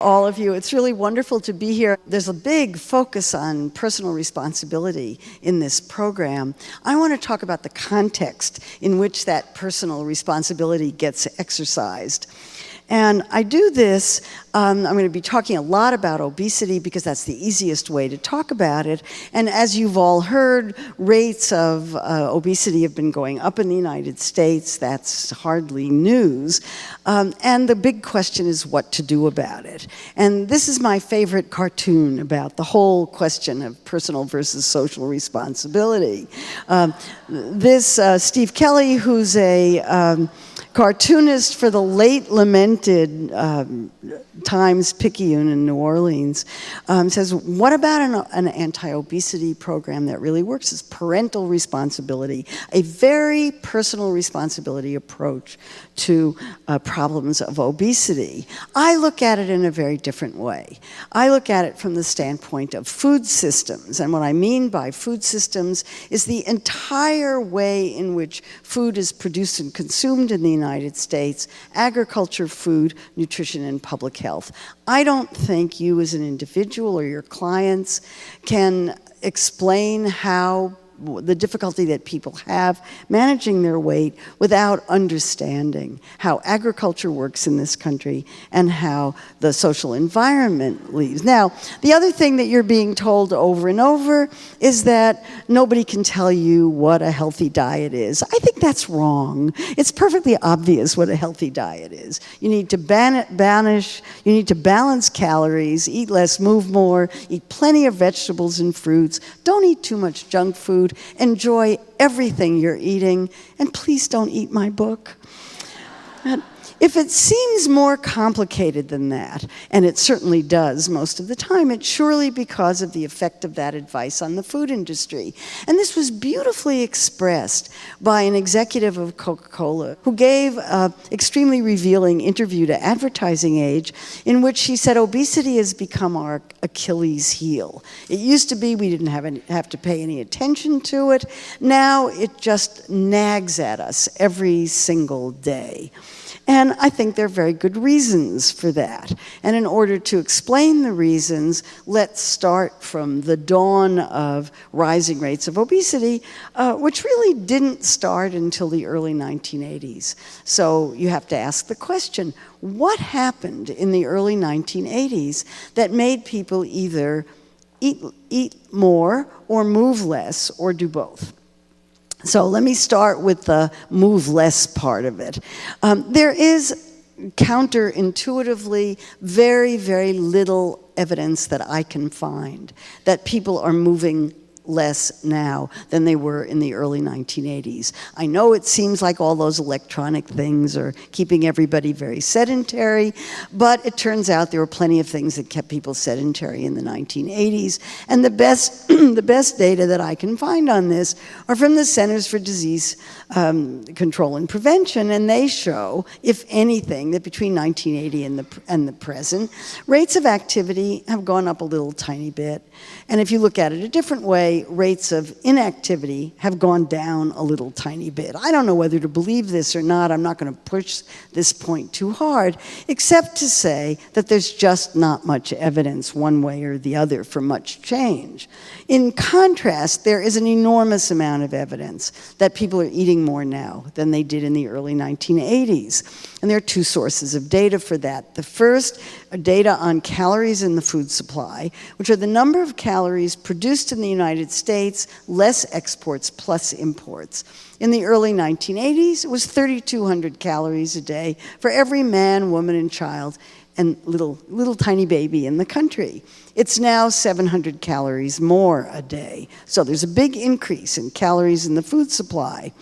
All of you. It's really wonderful to be here. There's a big focus on personal responsibility in this program. I want to talk about the context in which that personal responsibility gets exercised. And I do this, I'm going to be talking a lot about obesity because that's the easiest way to talk about it. And as you've all heard, rates of obesity have been going up in the United States. That's hardly news. And the big question is what to do about it. And this is my favorite cartoon about the whole question of personal versus social responsibility. Steve Kelly, who's a cartoonist for the late lamented Times-Picayune in New Orleans, says, what about an anti-obesity program that really works? Is parental responsibility, a very personal responsibility approach to problems of obesity. I look at it in a very different way. I look at it from the standpoint of food systems, and what I mean by food systems is the entire way in which food is produced and consumed in the United States: agriculture, food, nutrition, and public health. I don't think you as an individual or your clients can explain how the difficulty that people have managing their weight without understanding how agriculture works in this country and how the social environment leaves. Now, the other thing that you're being told over and over is that nobody can tell you what a healthy diet is. I think that's wrong. It's perfectly obvious what a healthy diet is. You need to you need to balance calories, eat less, move more, eat plenty of vegetables and fruits, don't eat too much junk food, enjoy everything you're eating, and please don't eat my book. If it seems more complicated than that, and it certainly does most of the time, it's surely because of the effect of that advice on the food industry. And this was beautifully expressed by an executive of Coca-Cola who gave an extremely revealing interview to Advertising Age in which she said obesity has become our Achilles heel. It used to be we didn't have to pay any attention to it. Now it just nags at us every single day. And I think there are very good reasons for that. And in order to explain the reasons, let's start from the dawn of rising rates of obesity, which really didn't start until the early 1980s. So you have to ask the question, what happened in the early 1980s that made people either eat more or move less or do both? So let me start with the move less part of it. There is counterintuitively very, very little evidence that I can find that people are moving less now than they were in the early 1980s. I know it seems like all those electronic things are keeping everybody very sedentary, but it turns out there were plenty of things that kept people sedentary in the 1980s. And the best, the best data that I can find on this are from the Centers for Disease Control and Prevention, and they show, if anything, that between 1980 and the present, rates of activity have gone up a little tiny bit. And if you look at it a different way, rates of inactivity have gone down a little tiny bit. I don't know whether to believe this or not. I'm not going to push this point too hard, except to say that there's just not much evidence one way or the other for much change. In contrast, there is an enormous amount of evidence that people are eating more now than they did in the early 1980s. And there are two sources of data for that. The first are data on calories in the food supply, which are the number of calories produced in the United States, less exports plus imports. In the early 1980s, it was 3,200 calories a day for every man, woman, and child and little tiny baby in the country. It's now 700 calories more a day. So there's a big increase in calories in the food supply.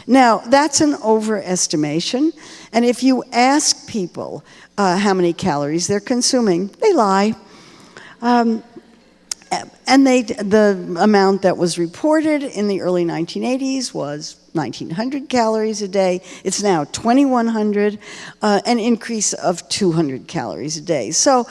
Now, that's an overestimation, and if you ask people how many calories they're consuming, they lie. And the amount that was reported in the early 1980s was 1,900 calories a day. It's now 2,100, an increase of 200 calories a day. So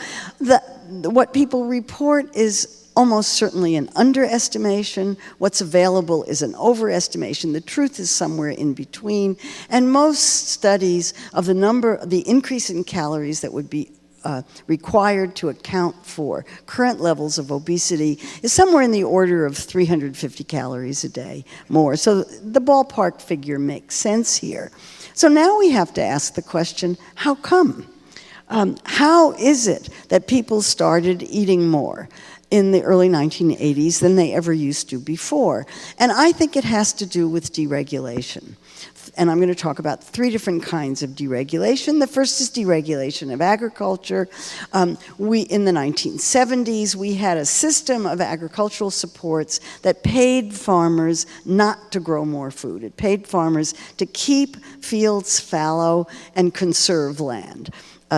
what people report is almost certainly an underestimation. What's available is an overestimation. The truth is somewhere in between. And most studies of the increase in calories that would be required to account for current levels of obesity is somewhere in the order of 350 calories a day more. So the ballpark figure makes sense here. So now we have to ask the question, how come? How is it that people started eating more in the early 1980s than they ever used to before? And I think it has to do with deregulation. And I'm going to talk about 3 different kinds of deregulation. The first is deregulation of agriculture. In the 1970s, we had a system of agricultural supports that paid farmers not to grow more food. It paid farmers to keep fields fallow and conserve land.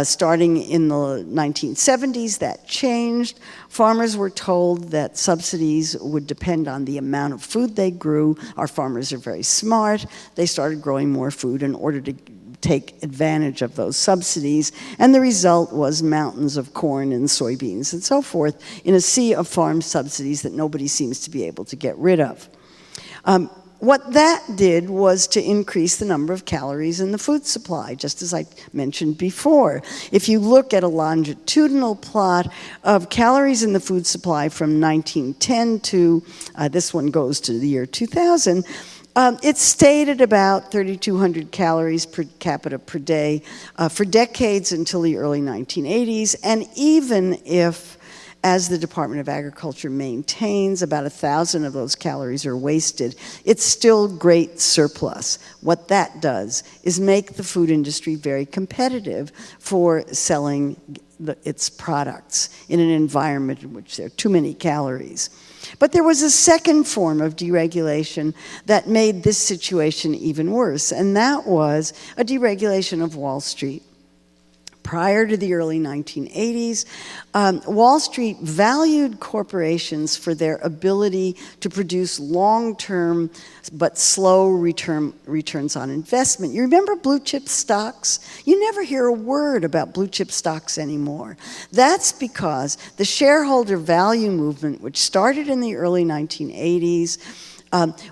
Starting in the 1970s, that changed. Farmers were told that subsidies would depend on the amount of food they grew. Our farmers are very smart. They started growing more food in order to take advantage of those subsidies, and the result was mountains of corn and soybeans and so forth in a sea of farm subsidies that nobody seems to be able to get rid of. What that did was to increase the number of calories in the food supply, just as I mentioned before. If you look at a longitudinal plot of calories in the food supply from 1910 to, this one goes to the year 2000, it stayed at about 3,200 calories per capita per day for decades until the early 1980s, and even if, as the Department of Agriculture maintains, about 1,000 of those calories are wasted, it's still great surplus. What that does is make the food industry very competitive for selling its products in an environment in which there are too many calories. But there was a second form of deregulation that made this situation even worse, and that was a deregulation of Wall Street. Prior to the early 1980s, Wall Street valued corporations for their ability to produce long-term but slow returns on investment. You remember blue chip stocks? You never hear a word about blue chip stocks anymore. That's because the shareholder value movement, which started in the early 1980s,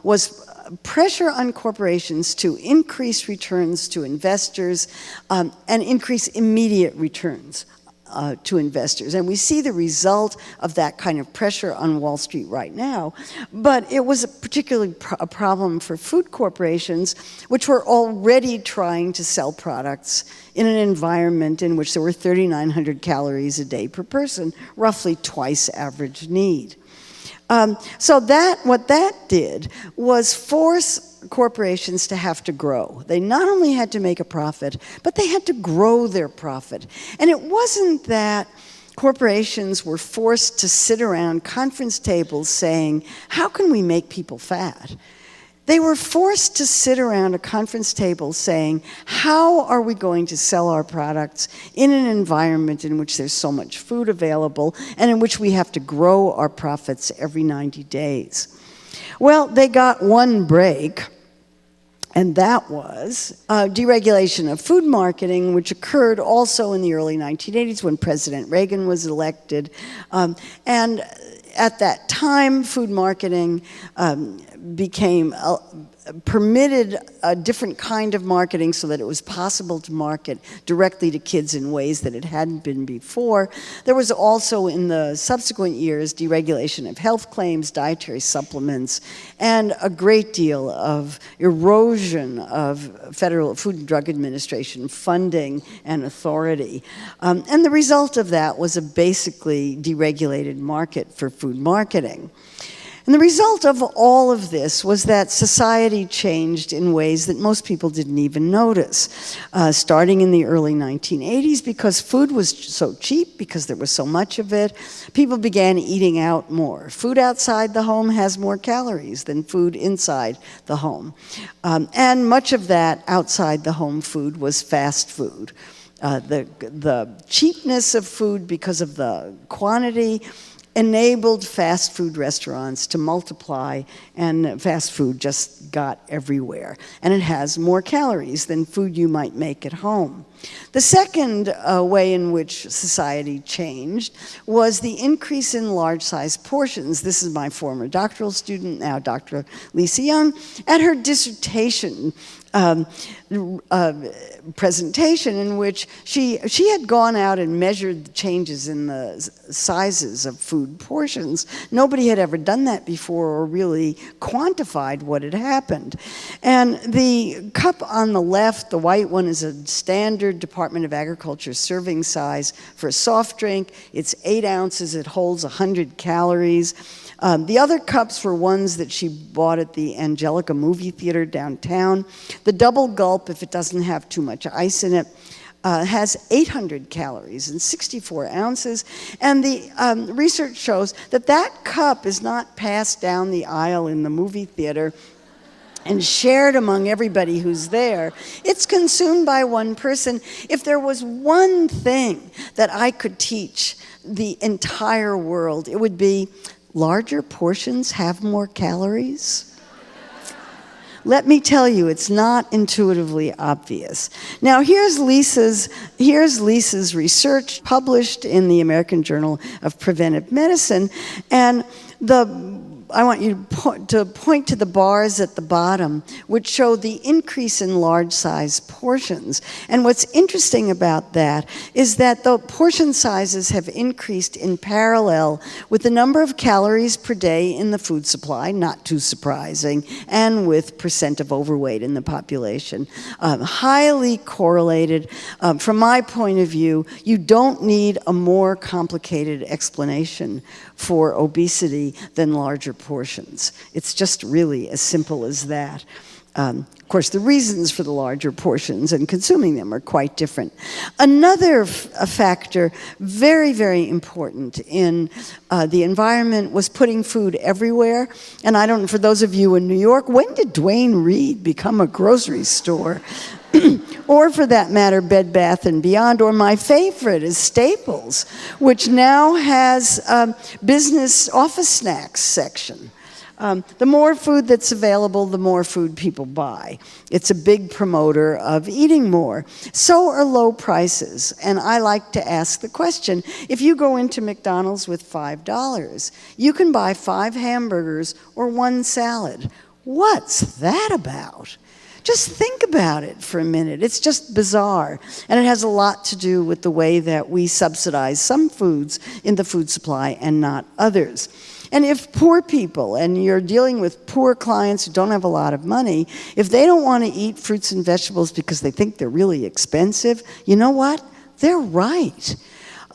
was pressure on corporations to increase returns to investors and increase immediate returns to investors. And we see the result of that kind of pressure on Wall Street right now. But it was particularly a problem for food corporations, which were already trying to sell products in an environment in which there were 3,900 calories a day per person, roughly twice average need. So what that did was force corporations to have to grow. They not only had to make a profit, but they had to grow their profit. And it wasn't that corporations were forced to sit around conference tables saying, how can we make people fat? They were forced to sit around a conference table saying, how are we going to sell our products in an environment in which there's so much food available and in which we have to grow our profits every 90 days? Well, they got one break, and that was deregulation of food marketing, which occurred also in the early 1980s when President Reagan was elected. And at that time, food marketing became permitted a different kind of marketing so that it was possible to market directly to kids in ways that it hadn't been before. There was also, in the subsequent years, deregulation of health claims, dietary supplements, and a great deal of erosion of Federal Food and Drug Administration funding and authority. And the result of that was a basically deregulated market for food marketing. And the result of all of this was that society changed in ways that most people didn't even notice. Starting in the early 1980s, because food was so cheap, because there was so much of it, people began eating out more. Food outside the home has more calories than food inside the home. And much of that outside the home food was fast food. The cheapness of food because of the quantity enabled fast food restaurants to multiply, and fast food just got everywhere. And it has more calories than food you might make at home. The second way in which society changed was the increase in large-sized portions. This is my former doctoral student, now Dr. Lisa Young, at her dissertation presentation in which she had gone out and measured the changes in the sizes of food portions. Nobody had ever done that before or really quantified what had happened. And the cup on the left, the white one, is a standard Department of Agriculture serving size for a soft drink. It's 8 ounces. It holds 100 calories. The other cups were ones that she bought at the Angelica movie theater downtown. The double gulp, if it doesn't have too much ice in it, has 800 calories and 64 ounces. And the research shows that that cup is not passed down the aisle in the movie theater and shared among everybody who's there. It's consumed by one person. If there was one thing that I could teach the entire world, it would be larger portions have more calories. Let me tell you, it's not intuitively obvious. Now, here's Lisa's research published in the American Journal of Preventive Medicine, and I want you to point to the bars at the bottom, which show the increase in large size portions. And what's interesting about that is that the portion sizes have increased in parallel with the number of calories per day in the food supply, not too surprising, and with percent of overweight in the population. Highly correlated. From my point of view, you don't need a more complicated explanation for obesity than larger portions. It's just really as simple as that. Of course, the reasons for the larger portions and consuming them are quite different. Another factor, very, very important in the environment, was putting food everywhere. And I don't, for those of you in New York, when did Duane Reade become a grocery store? Or for that matter, Bed Bath & Beyond, or my favorite is Staples, which now has a business office snacks section. The more food that's available, the more food people buy. It's a big promoter of eating more. So are low prices. And I like to ask the question, if you go into McDonald's with $5, you can buy 5 hamburgers or 1 salad. What's that about? Just think about it for a minute. It's just bizarre. And it has a lot to do with the way that we subsidize some foods in the food supply and not others. And if poor people, and you're dealing with poor clients who don't have a lot of money, if they don't want to eat fruits and vegetables because they think they're really expensive, you know what? They're right.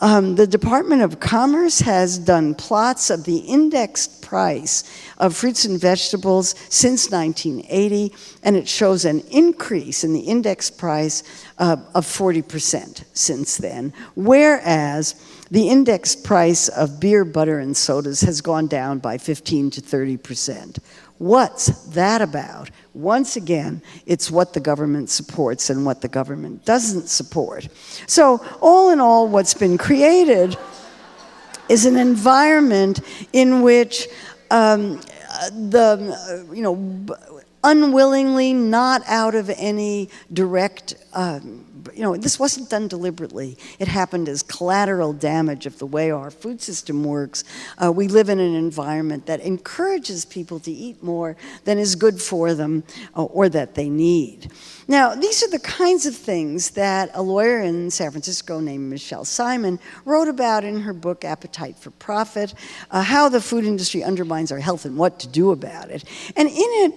The Department of Commerce has done plots of the indexed price of fruits and vegetables since 1980, and it shows an increase in the index price of 40% since then, whereas the index price of beer, butter, and sodas has gone down by 15 to 30%. What's that about? Once again, it's what the government supports and what the government doesn't support. So all in all, what's been created is an environment in which unwillingly, not out of any direct, this wasn't done deliberately. It happened as collateral damage of the way our food system works. We live in an environment that encourages people to eat more than is good for them or that they need. Now, these are the kinds of things that a lawyer in San Francisco named Michelle Simon wrote about in her book, Appetite for Profit, how the food industry undermines our health and what to do about it. And in it,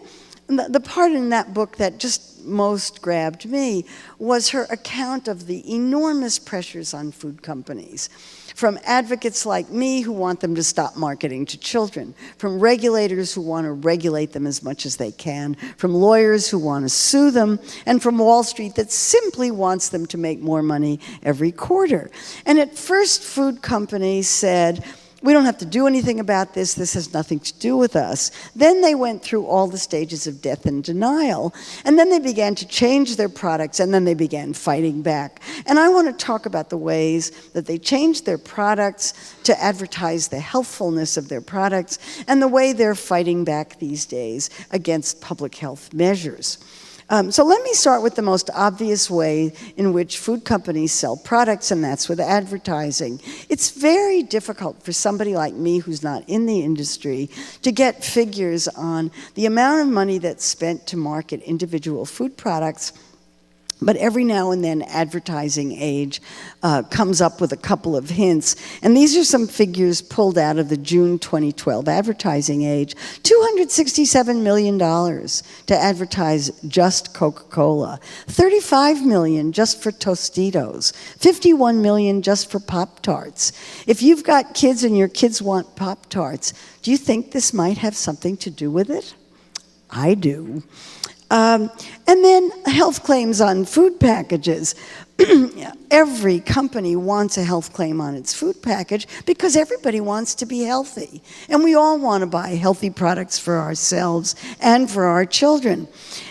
the part in that book that just most grabbed me was her account of the enormous pressures on food companies, from advocates like me who want them to stop marketing to children, from regulators who want to regulate them as much as they can, from lawyers who want to sue them, and from Wall Street that simply wants them to make more money every quarter. And at first, food companies said, we don't have to do anything about this. This has nothing to do with us. Then they went through all the stages of death and denial, and then they began to change their products, and then they began fighting back. And I want to talk about the ways that they changed their products to advertise the healthfulness of their products, and the way they're fighting back these days against public health measures. So let me start with the most obvious way in which food companies sell products, and that's with advertising. It's very difficult for somebody like me who's not in the industry to get figures on the amount of money that's spent to market individual food products. But every now and then, Advertising Age comes up with a couple of hints. And these are some figures pulled out of the June 2012 Advertising Age. $267 million to advertise just Coca-Cola. $35 million just for Tostitos. $51 million just for Pop-Tarts. If you've got kids and your kids want Pop-Tarts, do you think this might have something to do with it? I do. And then health claims on food packages. Every company wants a health claim on its food package because everybody wants to be healthy. And we all want to buy healthy products for ourselves and for our children.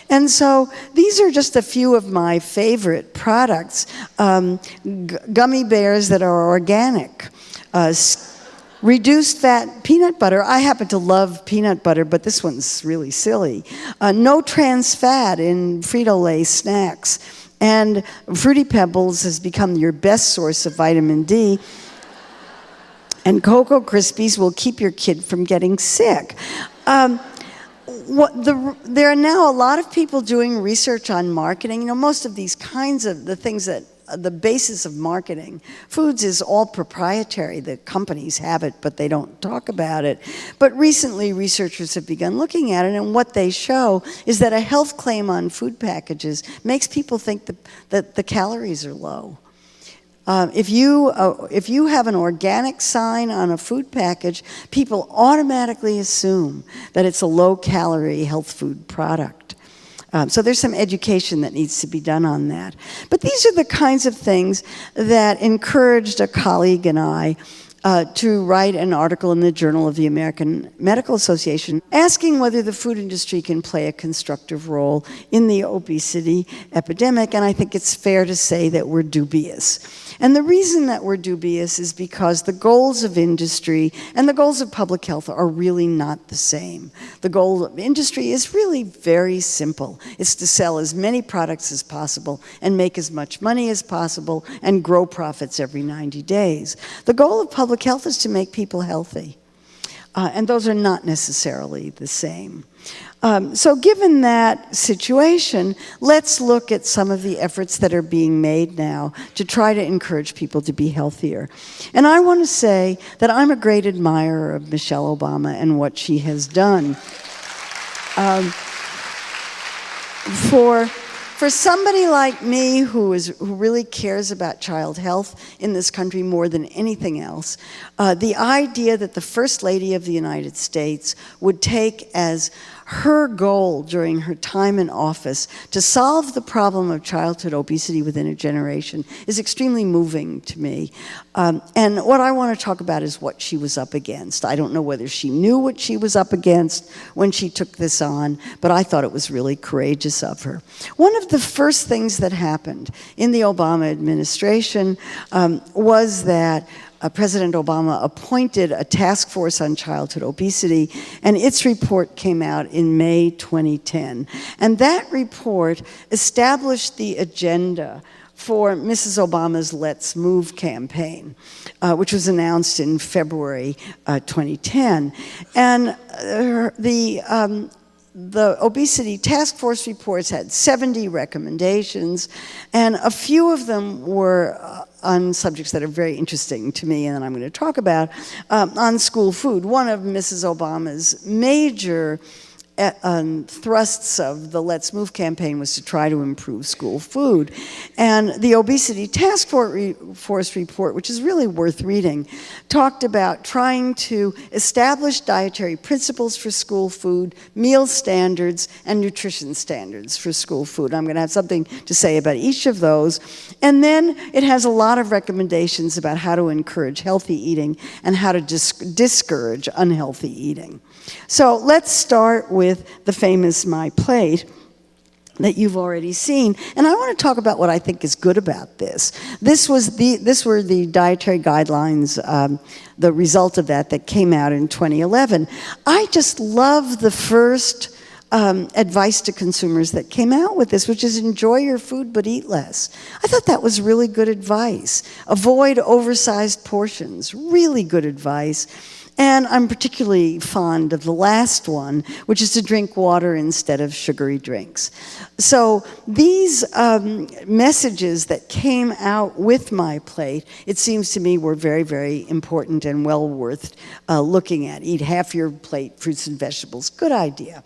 And so these are just a few of my favorite products. Gummy bears that are organic. Reduced fat peanut butter. I happen to love peanut butter, but this one's really silly. No trans fat in Frito-Lay snacks. And Fruity Pebbles has become your best source of vitamin D. And Cocoa Krispies will keep your kid from getting sick. There are now a lot of people doing research on marketing. You know, most of these kinds of the things that the basis of marketing. Foods is all proprietary. The companies have it, but they don't talk about it. But recently, researchers have begun looking at it, and what they show is that a health claim on food packages makes people think that the calories are low. If you have an organic sign on a food package, people automatically assume that it's a low-calorie health food product. So there's some education that needs to be done on that. But these are the kinds of things that encouraged a colleague and I to write an article in the Journal of the American Medical Association asking whether the food industry can play a constructive role in the obesity epidemic, and I think it's fair to say that we're dubious. And the reason that we're dubious is because the goals of industry and the goals of public health are really not the same. The goal of industry is really very simple. It's to sell as many products as possible and make as much money as possible and grow profits every 90 days. The goal of public health is to make people healthy. And those are not necessarily the same. So given that situation, let's look at some of the efforts that are being made now to try to encourage people to be healthier. And I want to say that I'm a great admirer of Michelle Obama and what she has done. For somebody like me who really cares about child health in this country more than anything else, the idea that the First Lady of the United States would take as her goal during her time in office to solve the problem of childhood obesity within a generation is extremely moving to me. And what I want to talk about is what she was up against. I don't know whether she knew what she was up against when she took this on, but I thought it was really courageous of her. One of the first things that happened in the Obama administration was that President Obama appointed a task force on childhood obesity, and its report came out in May 2010. And that report established the agenda for Mrs. Obama's Let's Move campaign, which was announced in February 2010. And the obesity task force reports had 70 recommendations, and a few of them were on subjects that are very interesting to me and that I'm going to talk about, on school food. One of Mrs. Obama's major thrusts of the Let's Move campaign was to try to improve school food. And the Obesity Task Force report, which is really worth reading, talked about trying to establish dietary principles for school food, meal standards, and nutrition standards for school food. I'm going to have something to say about each of those. And then it has a lot of recommendations about how to encourage healthy eating and how to discourage unhealthy eating. So let's start with the famous My Plate that you've already seen. And I want to talk about what I think is good about this. These were the dietary guidelines, the result of that came out in 2011. I just love the first advice to consumers that came out with this, which is enjoy your food but eat less. I thought that was really good advice. Avoid oversized portions, really good advice. And I'm particularly fond of the last one, which is to drink water instead of sugary drinks. So these messages that came out with my plate, it seems to me, were very, very important and well worth looking at. Eat half your plate, fruits and vegetables, good idea.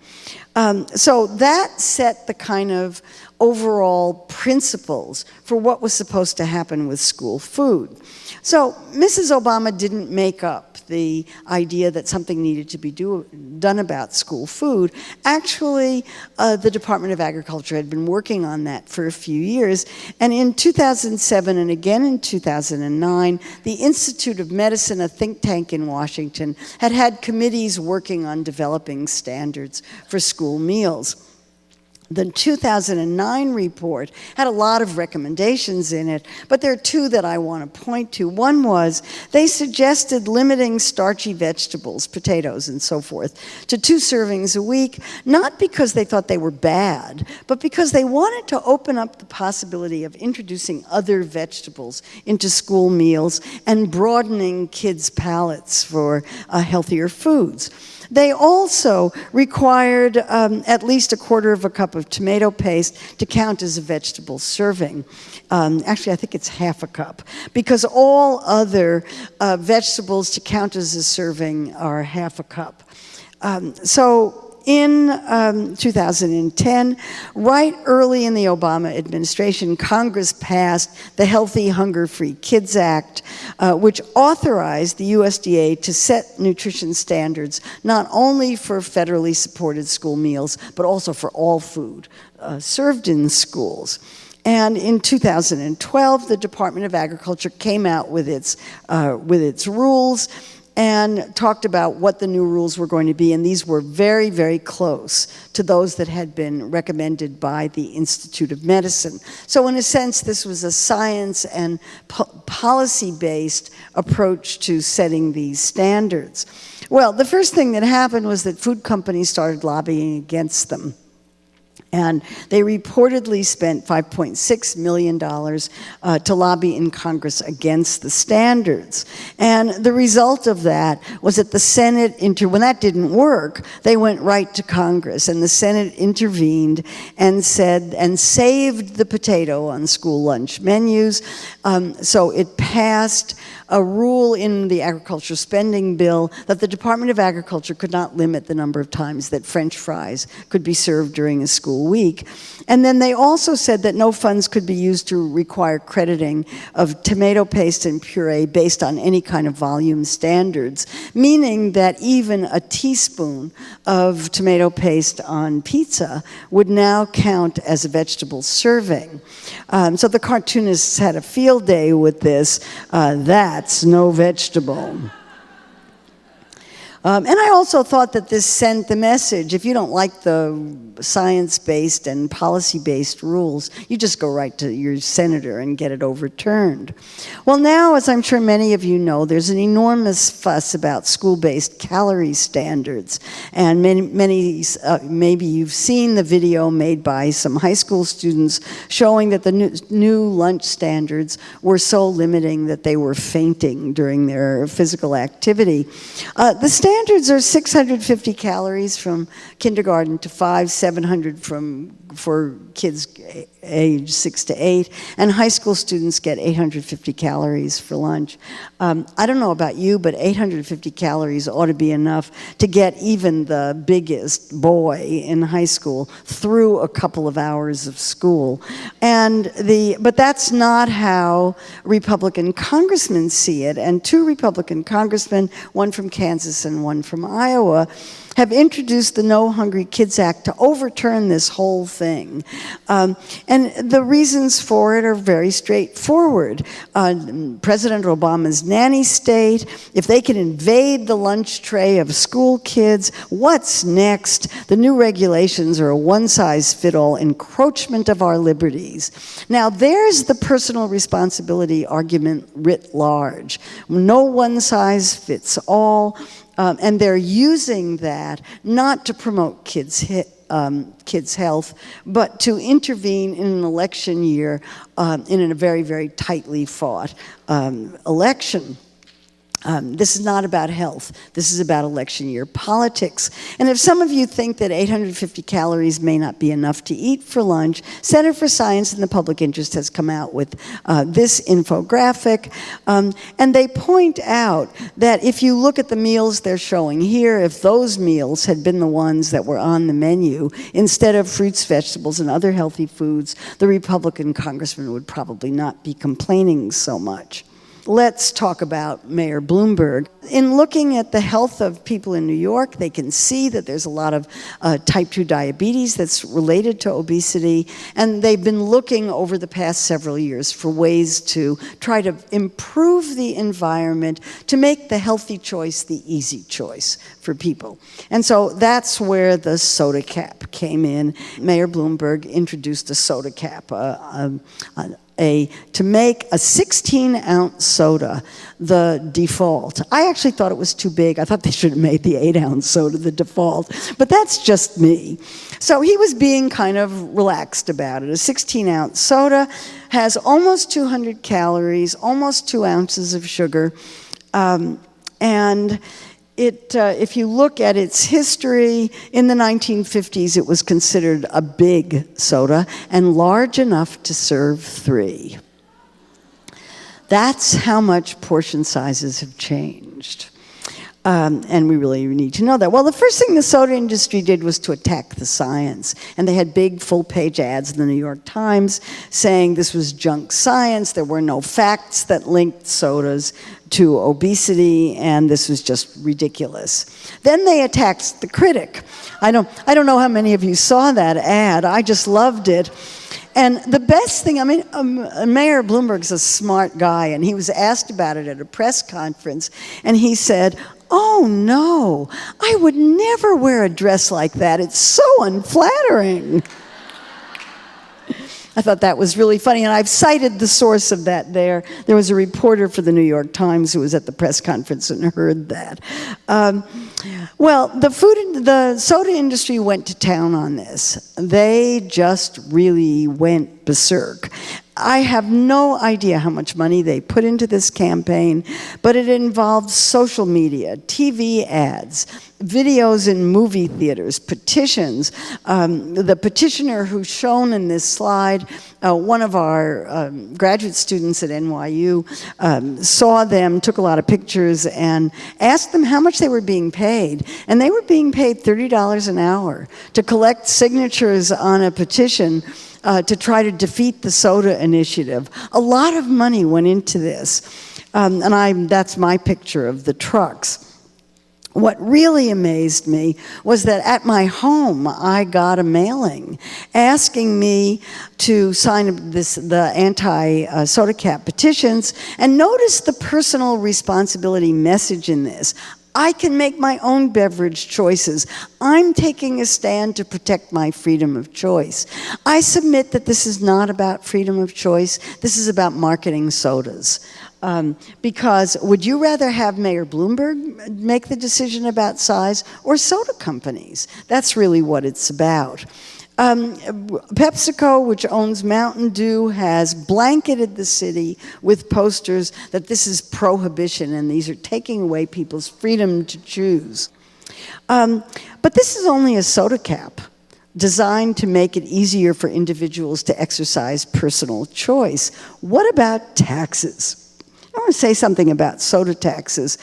So that set the kind of overall principles for what was supposed to happen with school food. So Mrs. Obama didn't make up the idea that something needed to be done about school food. Actually, the Department of Agriculture had been working on that for a few years, and in 2007 and again in 2009, the Institute of Medicine, a think tank in Washington, had committees working on developing standards for school meals. The 2009 report had a lot of recommendations in it, but there are two that I want to point to. One was they suggested limiting starchy vegetables, potatoes and so forth, to 2 servings a week, not because they thought they were bad, but because they wanted to open up the possibility of introducing other vegetables into school meals and broadening kids' palates for healthier foods. They also required at least 1/4 cup of tomato paste to count as a vegetable serving. Actually, I think it's 1/2 cup, because all other vegetables to count as a serving are 1/2 cup. So in 2010, right early in the Obama administration, Congress passed the Healthy Hunger-Free Kids Act, which authorized the USDA to set nutrition standards not only for federally supported school meals, but also for all food served in schools. And in 2012, the Department of Agriculture came out with its rules and talked about what the new rules were going to be, and these were very, very close to those that had been recommended by the Institute of Medicine. So in a sense, this was a science and policy-based approach to setting these standards. Well, the first thing that happened was that food companies started lobbying against them. And they reportedly spent $5.6 million to lobby in Congress against the standards. And the result of that was that the Senate, when that didn't work, they went right to Congress, and the Senate intervened and saved the potato on school lunch menus. So it passed a rule in the agriculture spending bill that the Department of Agriculture could not limit the number of times that French fries could be served during a school week. And then they also said that no funds could be used to require crediting of tomato paste and puree based on any kind of volume standards, meaning that even a teaspoon of tomato paste on pizza would now count as a vegetable serving. So the cartoonists had a field day with this. That's no vegetable. And I also thought that this sent the message, if you don't like the science-based and policy-based rules, you just go right to your senator and get it overturned. Well, now, as I'm sure many of you know, there's an enormous fuss about school-based calorie standards. And maybe you've seen the video made by some high school students showing that the new lunch standards were so limiting that they were fainting during their physical activity. The standards are 650 calories from kindergarten to 5, 700 for kids age 6 to 8, and high school students get 850 calories for lunch. I don't know about you, but 850 calories ought to be enough to get even the biggest boy in high school through a couple of hours of school. But that's not how Republican congressmen see it, and 2 Republican congressmen, one from Kansas and one from Iowa, have introduced the No Hungry Kids Act to overturn this whole thing. And the reasons for it are very straightforward. President Obama's nanny state, if they can invade the lunch tray of school kids, what's next? The new regulations are a one-size-fits-all encroachment of our liberties. Now, there's the personal responsibility argument writ large. No one size fits all. And they're using that not to promote kids' kids' health, but to intervene in an election year in a very, very tightly fought election. This is not about health. This is about election year politics. And if some of you think that 850 calories may not be enough to eat for lunch, Center for Science and the Public Interest has come out with this infographic. And they point out that if you look at the meals they're showing here, if those meals had been the ones that were on the menu, instead of fruits, vegetables, and other healthy foods, the Republican congressman would probably not be complaining so much. Let's talk about Mayor Bloomberg. In looking at the health of people in New York, they can see that there's a lot of type 2 diabetes that's related to obesity, and they've been looking over the past several years for ways to try to improve the environment to make the healthy choice the easy choice for people. And so that's where the soda cap came in. Mayor Bloomberg introduced a soda cap, to make a 16-ounce soda the default. I actually thought it was too big. I thought they should have made the 8-ounce soda the default, but that's just me. So he was being kind of relaxed about it. A 16-ounce soda has almost 200 calories, almost 2 ounces of sugar, and if you look at its history, in the 1950s, it was considered a big soda and large enough to serve 3. That's how much portion sizes have changed. And we really need to know that. Well, the first thing the soda industry did was to attack the science. And they had big full-page ads in the New York Times saying this was junk science, there were no facts that linked sodas to obesity, and this was just ridiculous. Then they attacked the critic. I don't know how many of you saw that ad. I just loved it. And the best thing, Mayor Bloomberg's a smart guy, and he was asked about it at a press conference, and he said, "Oh no, I would never wear a dress like that. It's so unflattering." I thought that was really funny, and I've cited the source of that there. There was a reporter for the New York Times who was at the press conference and heard that. Well, the soda industry went to town on this. They just really went berserk. I have no idea how much money they put into this campaign, but it involved social media, TV ads, videos in movie theaters, petitions. The petitioner who's shown in this slide, one of our graduate students at NYU saw them, took a lot of pictures, and asked them how much they were being paid. And they were being paid $30 an hour to collect signatures on a petition to try to defeat the soda initiative. A lot of money went into this. That's my picture of the trucks. What really amazed me was that at my home, I got a mailing asking me to sign the anti-soda cap petitions, and notice the personal responsibility message in this. I can make my own beverage choices. I'm taking a stand to protect my freedom of choice. I submit that this is not about freedom of choice. This is about marketing sodas. Because would you rather have Mayor Bloomberg make the decision about size or soda companies? That's really what it's about. PepsiCo, which owns Mountain Dew, has blanketed the city with posters that this is prohibition and these are taking away people's freedom to choose. But this is only a soda cap designed to make it easier for individuals to exercise personal choice. What about taxes? I want to say something about soda taxes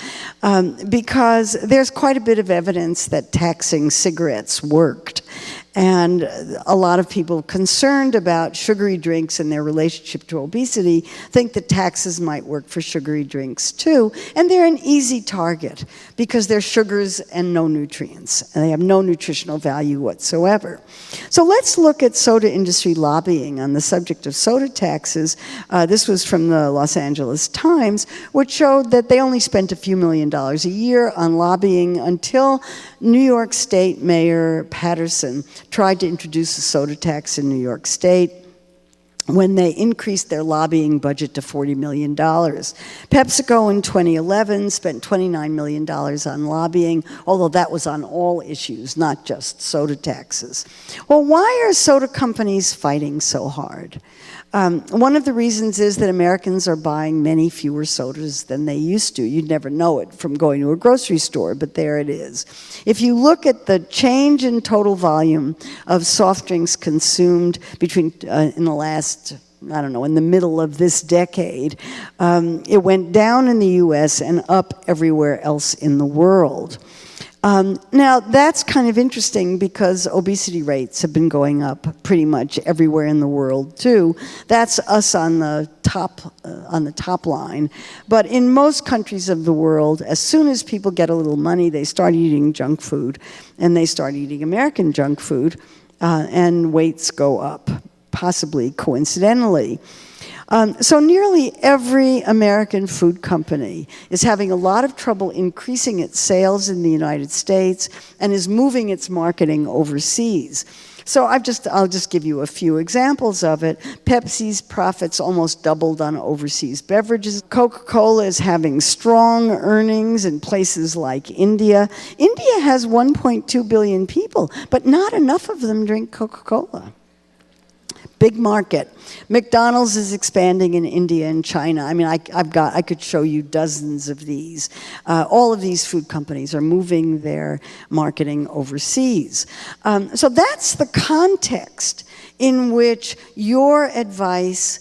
because there's quite a bit of evidence that taxing cigarettes worked. And a lot of people concerned about sugary drinks and their relationship to obesity think that taxes might work for sugary drinks too. And they're an easy target because they're sugars and no nutrients. And they have no nutritional value whatsoever. So let's look at soda industry lobbying on the subject of soda taxes. This was from the Los Angeles Times, which showed that they only spent a few $1 million a year on lobbying until New York State Mayor Patterson tried to introduce a soda tax in New York State. when they increased their lobbying budget to $40 million. PepsiCo in 2011 spent $29 million on lobbying, although that was on all issues, not just soda taxes. Well, why are soda companies fighting so hard? One of the reasons is that Americans are buying many fewer sodas than they used to. You'd never know it from going to a grocery store, but there it is. If you look at the change in total volume of soft drinks consumed between in the last, I don't know, in the middle of this decade, it went down in the US and up everywhere else in the world. Now, that's kind of interesting because obesity rates have been going up pretty much everywhere in the world, too. That's us on the top line. But in most countries of the world, as soon as people get a little money, they start eating junk food, and they start eating American junk food, and weights go up, possibly coincidentally. So nearly every American food company is having a lot of trouble increasing its sales in the United States and is moving its marketing overseas. So I'll just give you a few examples of it. Pepsi's profits almost doubled on overseas beverages. Coca-Cola is having strong earnings in places like India. India has 1.2 billion people, but not enough of them drink Coca-Cola. Big market. McDonald's is expanding in India and China. I mean, I could show you dozens of these. All of these food companies are moving their marketing overseas. So that's the context in which your advice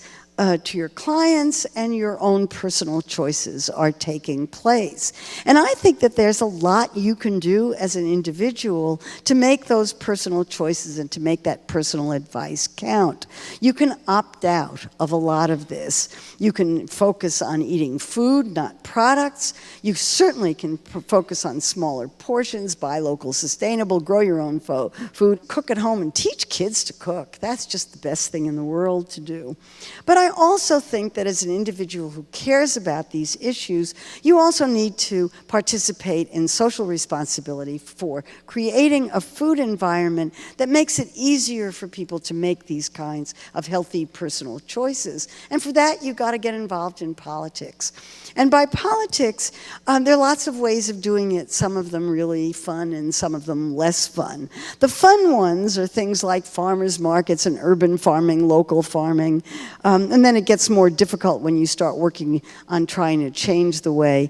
to your clients and your own personal choices are taking place. And I think that there's a lot you can do as an individual to make those personal choices and to make that personal advice count. You can opt out of a lot of this. You can focus on eating food, not products. You certainly can focus on smaller portions, buy local, sustainable, grow your own food, cook at home, and teach kids to cook. That's just the best thing in the world to do. But I also think that as an individual who cares about these issues, you also need to participate in social responsibility for creating a food environment that makes it easier for people to make these kinds of healthy personal choices. And for that, you've got to get involved in politics. And by politics, there are lots of ways of doing it, some of them really fun and some of them less fun. The fun ones are things like farmers markets and urban farming, local farming, and then it gets more difficult when you start working on trying to change the way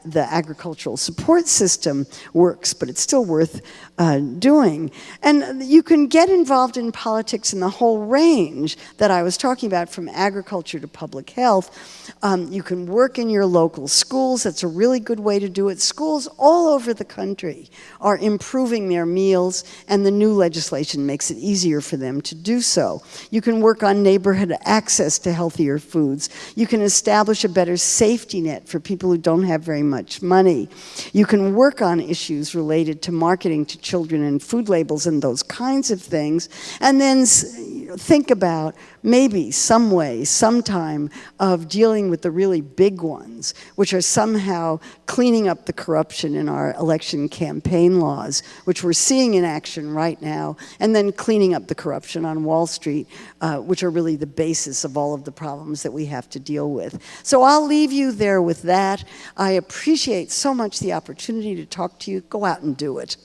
the agricultural support system works, but it's still worth doing. And you can get involved in politics in the whole range that I was talking about, from agriculture to public health. You can work in your local schools. That's a really good way to do it. Schools all over the country are improving their meals, and the new legislation makes it easier for them to do so. You can work on neighborhood access to healthier foods. You can establish a better safety net for people who don't have very much money. You can work on issues related to marketing to children and food labels and those kinds of things, and then think about maybe some way, sometime, of dealing with the really big ones, which are somehow cleaning up the corruption in our election campaign laws, which we're seeing in action right now, and then cleaning up the corruption on Wall Street, which are really the basis of all of the problems that we have to deal with. So I'll leave you there with that. I appreciate so much the opportunity to talk to you. Go out and do it.